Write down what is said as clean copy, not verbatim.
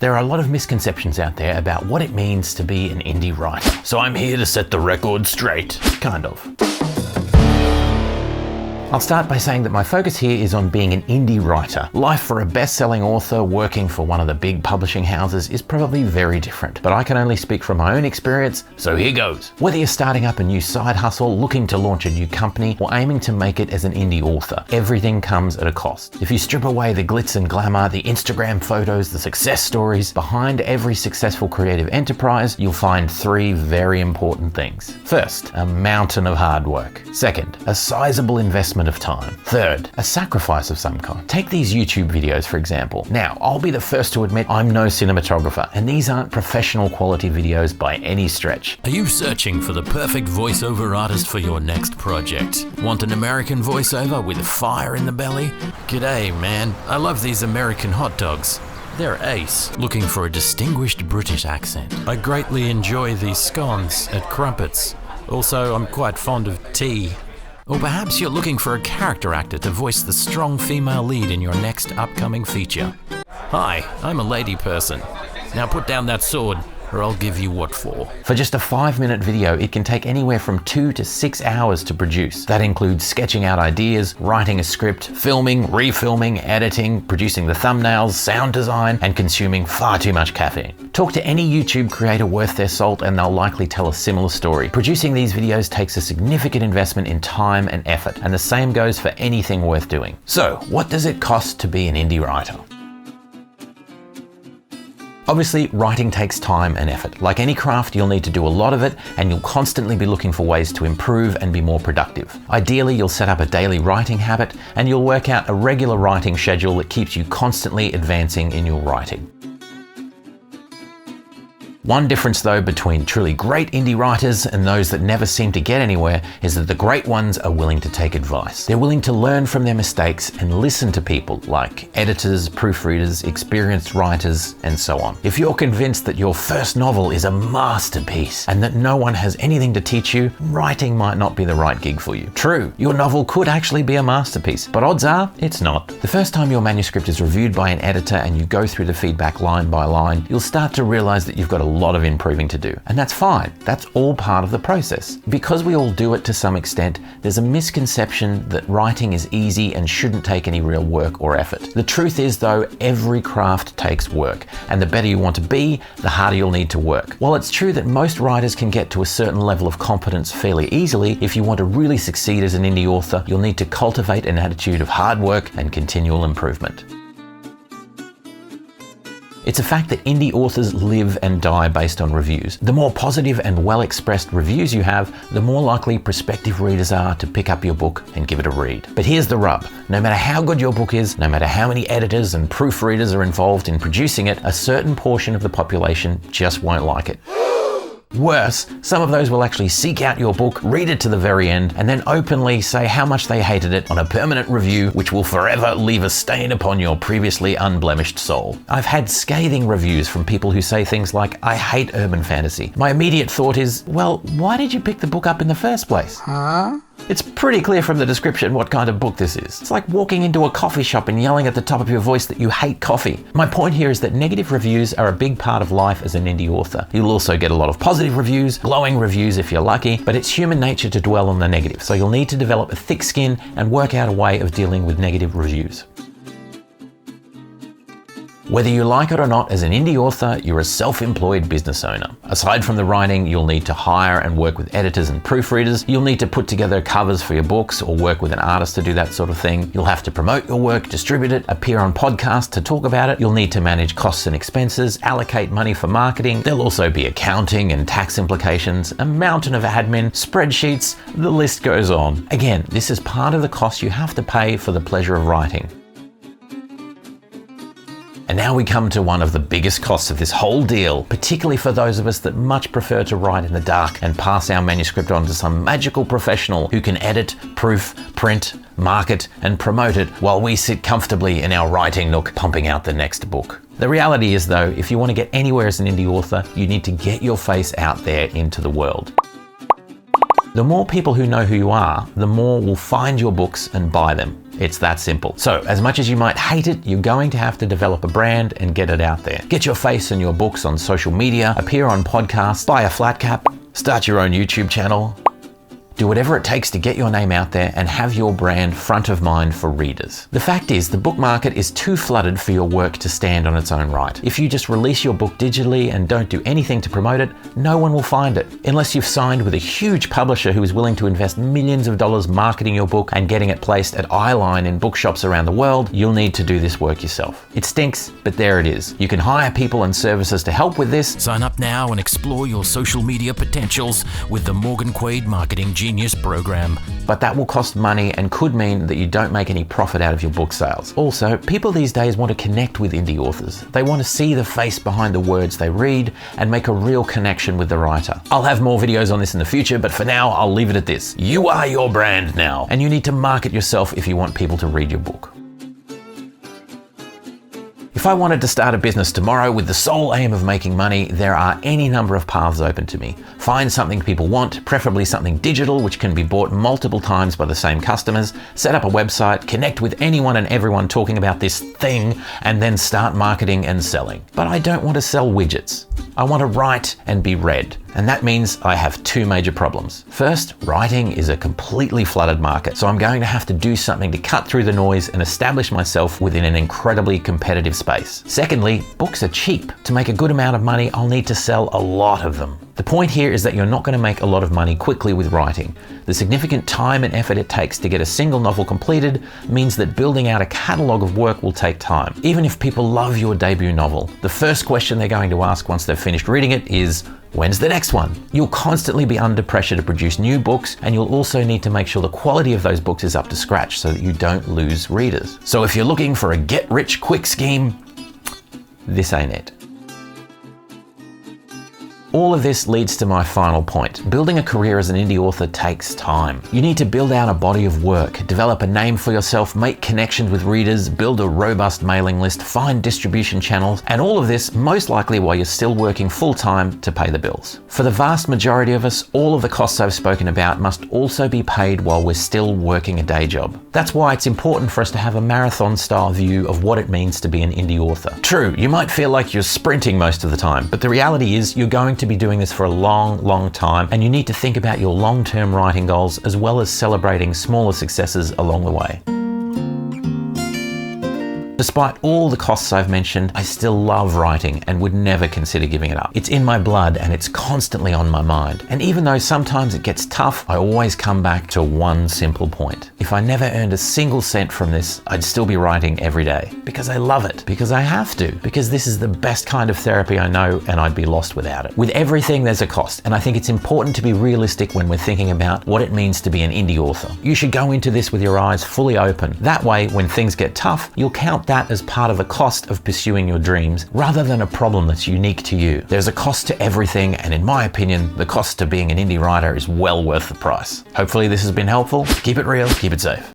There are a lot of misconceptions out there about what it means to be an indie writer. So I'm here to set the record straight, kind of. I'll start by saying that my focus here is on being an indie writer. Life for a best-selling author working for one of the big publishing houses is probably very different, but I can only speak from my own experience, so here goes. Whether you're starting up a new side hustle, looking to launch a new company, or aiming to make it as an indie author, everything comes at a cost. If you strip away the glitz and glamour, the Instagram photos, the success stories, behind every successful creative enterprise, you'll find three very important things. First, a mountain of hard work. Second, a sizable investment of time. Third, a sacrifice of some kind. Take these YouTube videos, for example. Now, I'll be the first to admit I'm no cinematographer, and these aren't professional quality videos by any stretch. Are you searching for the perfect voiceover artist for your next project? Want an American voiceover with fire in the belly? G'day, man. I love these American hot dogs. They're ace. Looking for a distinguished British accent. I greatly enjoy these scones at Crumpets. Also, I'm quite fond of tea. Or perhaps you're looking for a character actor to voice the strong female lead in your next upcoming feature. Hi, I'm a lady person. Now put down that sword, or I'll give you what for. For just a 5-minute video, it can take anywhere from 2 to 6 hours to produce. That includes sketching out ideas, writing a script, filming, refilming, editing, producing the thumbnails, sound design, and consuming far too much caffeine. Talk to any YouTube creator worth their salt and they'll likely tell a similar story. Producing these videos takes a significant investment in time and effort, and the same goes for anything worth doing. So, what does it cost to be an indie writer? Obviously, writing takes time and effort. Like any craft, you'll need to do a lot of it, and you'll constantly be looking for ways to improve and be more productive. Ideally, you'll set up a daily writing habit, and you'll work out a regular writing schedule that keeps you constantly advancing in your writing. One difference though between truly great indie writers and those that never seem to get anywhere is that the great ones are willing to take advice. They're willing to learn from their mistakes and listen to people like editors, proofreaders, experienced writers, and so on. If you're convinced that your first novel is a masterpiece and that no one has anything to teach you, writing might not be the right gig for you. True, your novel could actually be a masterpiece, but odds are it's not. The first time your manuscript is reviewed by an editor and you go through the feedback line by line, you'll start to realize that you've got a lot of improving to do. And that's fine. That's all part of the process. Because we all do it to some extent, there's a misconception that writing is easy and shouldn't take any real work or effort. The truth is though, every craft takes work, and the better you want to be, the harder you'll need to work. While it's true that most writers can get to a certain level of competence fairly easily, if you want to really succeed as an indie author, you'll need to cultivate an attitude of hard work and continual improvement. It's a fact that indie authors live and die based on reviews. The more positive and well-expressed reviews you have, the more likely prospective readers are to pick up your book and give it a read. But here's the rub. No matter how good your book is, no matter how many editors and proofreaders are involved in producing it, a certain portion of the population just won't like it. Worse, some of those will actually seek out your book, read it to the very end, and then openly say how much they hated it on a permanent review, which will forever leave a stain upon your previously unblemished soul. I've had scathing reviews from people who say things like, "I hate urban fantasy." My immediate thought is, well, why did you pick the book up in the first place? Huh? It's pretty clear from the description what kind of book this is. It's like walking into a coffee shop and yelling at the top of your voice that you hate coffee. My point here is that negative reviews are a big part of life as an indie author. You'll also get a lot of positive reviews, glowing reviews if you're lucky, but it's human nature to dwell on the negative, so you'll need to develop a thick skin and work out a way of dealing with negative reviews. Whether you like it or not, as an indie author, you're a self-employed business owner. Aside from the writing, you'll need to hire and work with editors and proofreaders. You'll need to put together covers for your books or work with an artist to do that sort of thing. You'll have to promote your work, distribute it, appear on podcasts to talk about it. You'll need to manage costs and expenses, allocate money for marketing. There'll also be accounting and tax implications, a mountain of admin, spreadsheets, the list goes on. Again, this is part of the cost you have to pay for the pleasure of writing. And now we come to one of the biggest costs of this whole deal, particularly for those of us that much prefer to write in the dark and pass our manuscript on to some magical professional who can edit, proof, print, market, and promote it while we sit comfortably in our writing nook pumping out the next book. The reality is though, if you want to get anywhere as an indie author, you need to get your face out there into the world. The more people who know who you are, the more will find your books and buy them. It's that simple. So as much as you might hate it, you're going to have to develop a brand and get it out there. Get your face and your books on social media, appear on podcasts, buy a flat cap, start your own YouTube channel. Do whatever it takes to get your name out there and have your brand front of mind for readers. The fact is, the book market is too flooded for your work to stand on its own right. If you just release your book digitally and don't do anything to promote it, no one will find it. Unless you've signed with a huge publisher who is willing to invest millions of dollars marketing your book and getting it placed at eyeline in bookshops around the world, you'll need to do this work yourself. It stinks, but there it is. You can hire people and services to help with this. Sign up now and explore your social media potentials with the Morgan Quaid Marketing Genius program. But that will cost money and could mean that you don't make any profit out of your book sales. Also, people these days want to connect with indie authors. They want to see the face behind the words they read and make a real connection with the writer. I'll have more videos on this in the future, but for now, I'll leave it at this. You are your brand now, and you need to market yourself if you want people to read your book. If I wanted to start a business tomorrow with the sole aim of making money, there are any number of paths open to me. Find something people want, preferably something digital which can be bought multiple times by the same customers, set up a website, connect with anyone and everyone talking about this thing, and then start marketing and selling. But I don't want to sell widgets. I want to write and be read. And that means I have two major problems. First, writing is a completely flooded market, so I'm going to have to do something to cut through the noise and establish myself within an incredibly competitive space. Secondly, books are cheap. To make a good amount of money, I'll need to sell a lot of them. The point here is that you're not going to make a lot of money quickly with writing. The significant time and effort it takes to get a single novel completed means that building out a catalogue of work will take time. Even if people love your debut novel, the first question they're going to ask once they've finished reading it is, when's the next one? You'll constantly be under pressure to produce new books, and you'll also need to make sure the quality of those books is up to scratch so that you don't lose readers. So if you're looking for a get-rich-quick scheme, this ain't it. All of this leads to my final point. Building a career as an indie author takes time. You need to build out a body of work, develop a name for yourself, make connections with readers, build a robust mailing list, find distribution channels, and all of this most likely while you're still working full-time to pay the bills. For the vast majority of us, all of the costs I've spoken about must also be paid while we're still working a day job. That's why it's important for us to have a marathon-style view of what it means to be an indie author. True, you might feel like you're sprinting most of the time, but the reality is you're going to be doing this for a long time, and you need to think about your long-term writing goals as well as celebrating smaller successes along the way. Despite all the costs I've mentioned, I still love writing and would never consider giving it up. It's in my blood and it's constantly on my mind. And even though sometimes it gets tough, I always come back to one simple point. If I never earned a single cent from this, I'd still be writing every day. Because I love it. Because I have to. Because this is the best kind of therapy I know, and I'd be lost without it. With everything, there's a cost, and I think it's important to be realistic when we're thinking about what it means to be an indie author. You should go into this with your eyes fully open. That way, when things get tough, you'll count that as part of the cost of pursuing your dreams rather than a problem that's unique to you. There's a cost to everything, and in my opinion, the cost to being an indie writer is well worth the price. Hopefully this has been helpful. Keep it real, keep it safe.